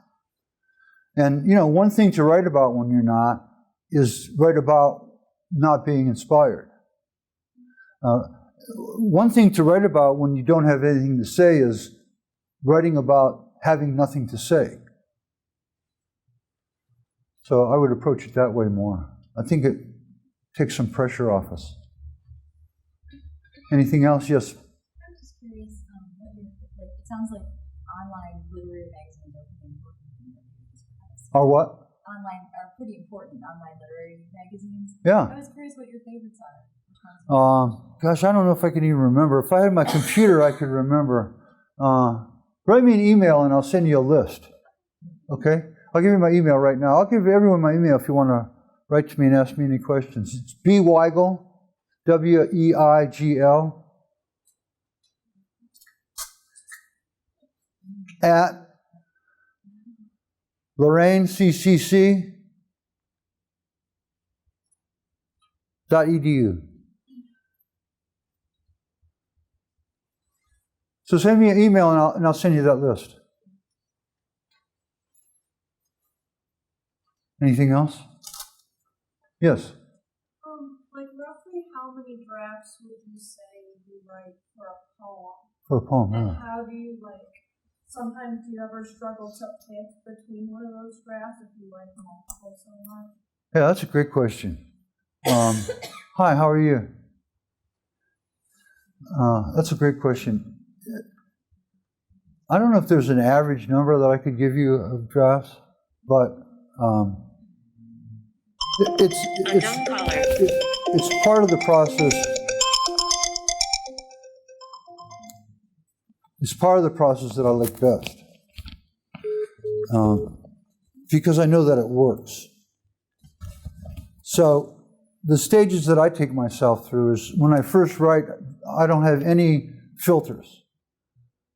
And you know, one thing to write about when you're not is write about not being inspired. One thing to write about when you don't have anything to say is writing about having nothing to say. So I would approach it that way more. I think it takes some pressure off us. Anything else? Yes? I'm just curious, it sounds like online literary magazines are pretty important. Are what? Are pretty important, online literary magazines. Yeah. I was curious what your favorites are. Gosh, I don't know if I can even remember. If I had my computer, I could remember. Write me an email and I'll send you a list. Okay? I'll give you my email right now. I'll give everyone my email if you want to write to me and ask me any questions. It's Weigl, Weigl, at LorraineCCC.edu. So send me an email and I'll send you that list. Anything else? Yes. Like roughly how many drafts would you say you write for a poem? For a poem, And yeah. how do you sometimes do you ever struggle to pick between one of those drafts if you like multiple so much? Yeah, that's a great question. Hi, how are you? That's a great question. I don't know if there's an average number that I could give you of drafts, but it's part of the process. It's part of the process that I like best, because I know that it works. So the stages that I take myself through is when I first write, I don't have any filters.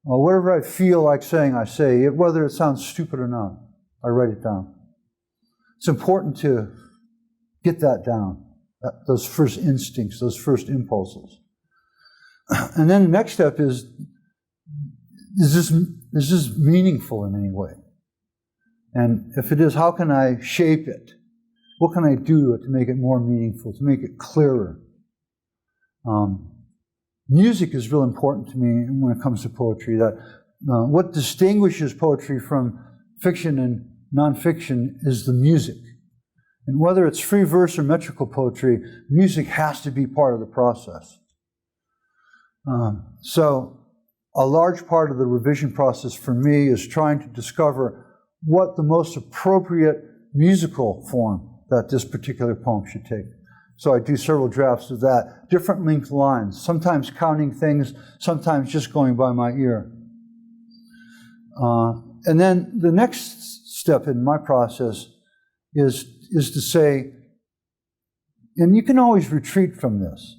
Whatever I feel like saying, I say, whether it sounds stupid or not, I write it down. It's important to get that down, those first instincts, those first impulses. And then the next step is this meaningful in any way? And if it is, how can I shape it? what can I do to make it more meaningful, to make it clearer? Music is real important to me when it comes to poetry. That what distinguishes poetry from fiction and nonfiction is the music. And whether it's free verse or metrical poetry, music has to be part of the process. So a large part of the revision process for me is trying to discover what the most appropriate musical form that this particular poem should take. So I do several drafts of that, different length lines, sometimes counting things, sometimes just going by my ear. And then the next step in my process is to say, and you can always retreat from this,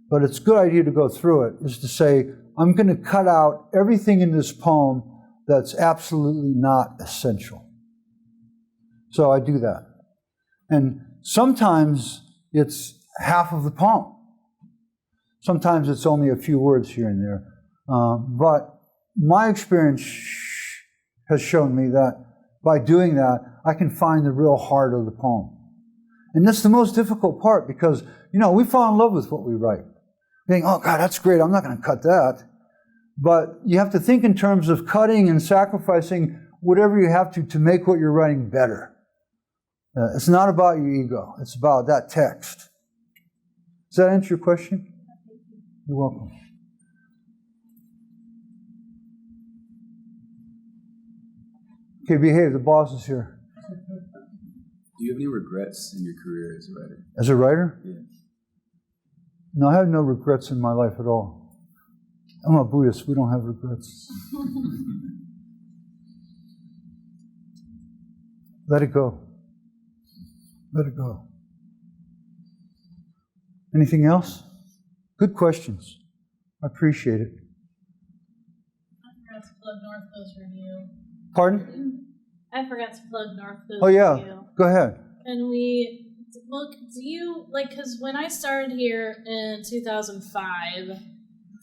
but it's a good idea to go through it, is to say, I'm going to cut out everything in this poem that's absolutely not essential. So I do that. And sometimes it's half of the poem. Sometimes it's only a few words here and there. But my experience has shown me that by doing that, I can find the real heart of the poem. And that's the most difficult part because, we fall in love with what we write. We think, oh, God, that's great. I'm not going to cut that. But you have to think in terms of cutting and sacrificing whatever you have to make what you're writing better. It's not about your ego. It's about that text. Does that answer your question? You're welcome. Okay, behave. The boss is here. Do you have any regrets in your career as a writer? As a writer? Yeah. No, I have no regrets in my life at all. I'm a Buddhist. We don't have regrets. Let it go. Let it go. Anything else? Good questions. I appreciate it. I forgot to plug North Coast Review. Pardon? I forgot to plug North Coast Oh, yeah. Review. Go ahead. Can we look, do you, because when I started here in 2005,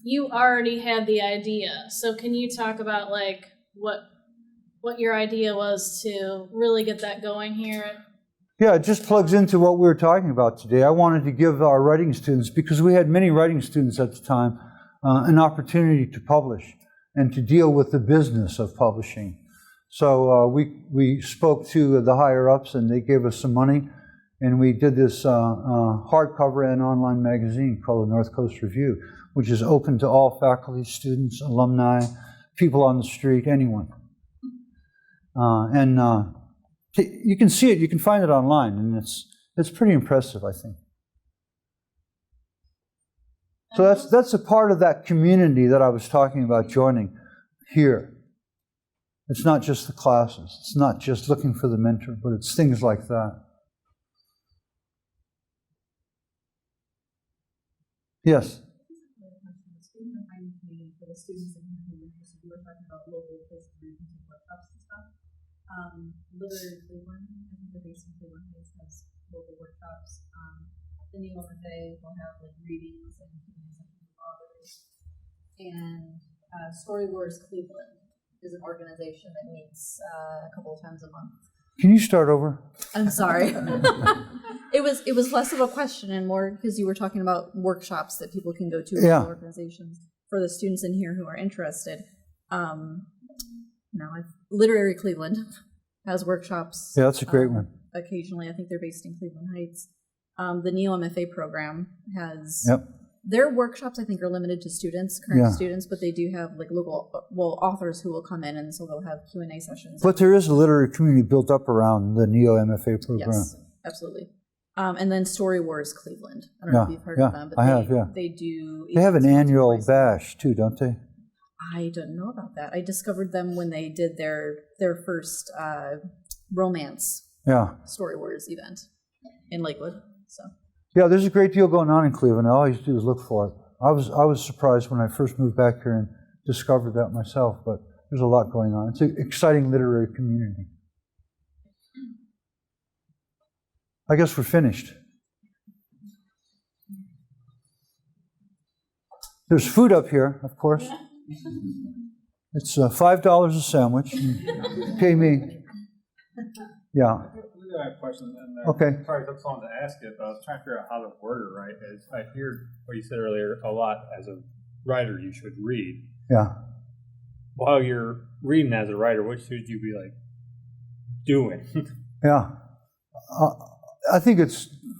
you already had the idea. So can you talk about, what your idea was to really get that going here? Yeah, it just plugs into what we were talking about today. I wanted to give our writing students, because we had many writing students at the time, an opportunity to publish and to deal with the business of publishing. So we spoke to the higher-ups, and they gave us some money, and we did this hardcover and online magazine called the North Coast Review, which is open to all faculty, students, alumni, people on the street, anyone. You can see it, you can find it online, and it's pretty impressive, I think. So that's a part of that community that I was talking about joining here. It's not just the classes, it's not just looking for the mentor, but it's things like that. Yes? For the students in here who were talking about local places where you can take workshops and stuff. Literary Cleveland, I think they're based in Cleveland Heights, has local workshops. The New MFA will have readings and Q&A with authors. And Story Wars Cleveland is an organization that meets a couple of times a month. Can you start over? I'm sorry. It was less of a question and more because you were talking about workshops that people can go to in organizations for the students in here who are interested. Literary Cleveland has workshops. Yeah, that's a great one. Occasionally, I think they're based in Cleveland Heights. The Neo MFA program has their workshops. I think are limited to students, current students, but they do have local authors who will come in, and so they'll have Q&A sessions. But there is a literary community built up around the Neo MFA program. Yes, absolutely. And then Story Wars Cleveland. I don't know if you've heard of them, but they do. They have an annual bash too, don't they? I don't know about that. I discovered them when they did their first romance Story Wars event in Lakewood. So yeah, there's a great deal going on in Cleveland. All you do is look for it. I was surprised when I first moved back here and discovered that myself, but there's a lot going on. It's an exciting literary community. I guess we're finished. There's food up here, of course. It's $5 a sandwich. Pay me. Yeah. I have a question, and Okay. sorry, that's on to ask it, but I was trying to figure out how to word it right. As I hear what you said earlier a lot. As a writer, you should read. Yeah. While you're reading as a writer, what should you be like doing? Yeah. I think it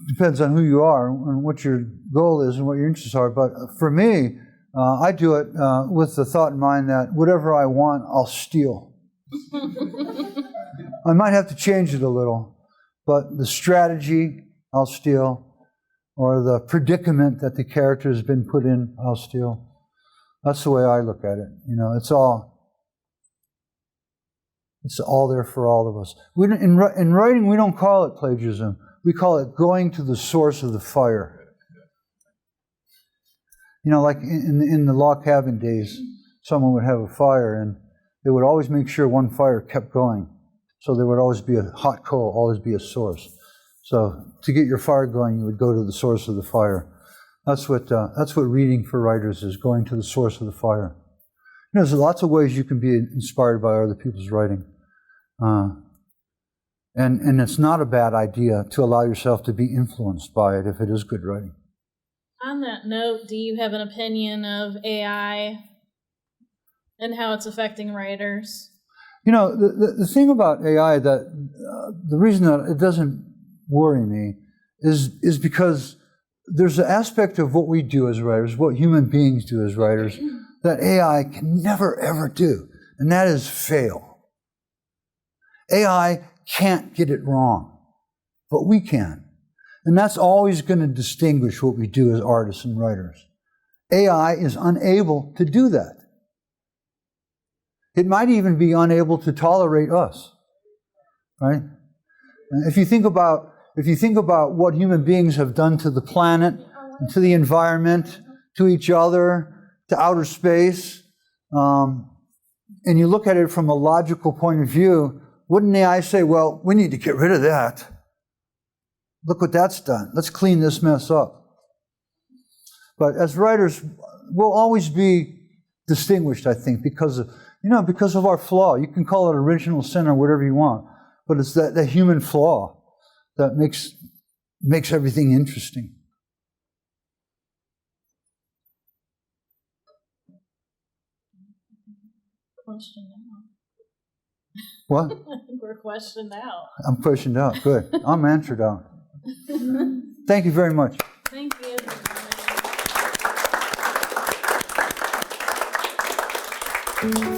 depends on who you are and what your goal is and what your interests are. But for me, I do it with the thought in mind that whatever I want, I'll steal. I might have to change it a little, but the strategy, I'll steal, or the predicament that the character has been put in, I'll steal. That's the way I look at it. You know, it's all there for all of us. In writing, we don't call it plagiarism. We call it going to the source of the fire. You know, like in the log cabin days, someone would have a fire, and they would always make sure one fire kept going. So there would always be a hot coal, always be a source. So to get your fire going, you would go to the source of the fire. That's what reading for writers is, going to the source of the fire. You know, there's lots of ways you can be inspired by other people's writing. And it's not a bad idea to allow yourself to be influenced by it if it is good writing. On that note, do you have an opinion of AI and how it's affecting writers? You know, the thing about AI, that the reason that it doesn't worry me is because there's an aspect of what we do as writers, what human beings do as writers, that AI can never, ever do, and that is fail. AI can't get it wrong, but we can. And that's always going to distinguish what we do as artists and writers. AI is unable to do that. It might even be unable to tolerate us, right? If you think about what human beings have done to the planet, and to the environment, to each other, to outer space, and you look at it from a logical point of view, wouldn't AI say, well, we need to get rid of that? Look what that's done. Let's clean this mess up. But as writers, we'll always be distinguished, I think, because of our flaw. You can call it original sin or whatever you want, but it's that human flaw that makes everything interesting. Question now. What? I think we're questioned out. I'm questioned out. Good. I'm answered out. Thank you very much. Thank you.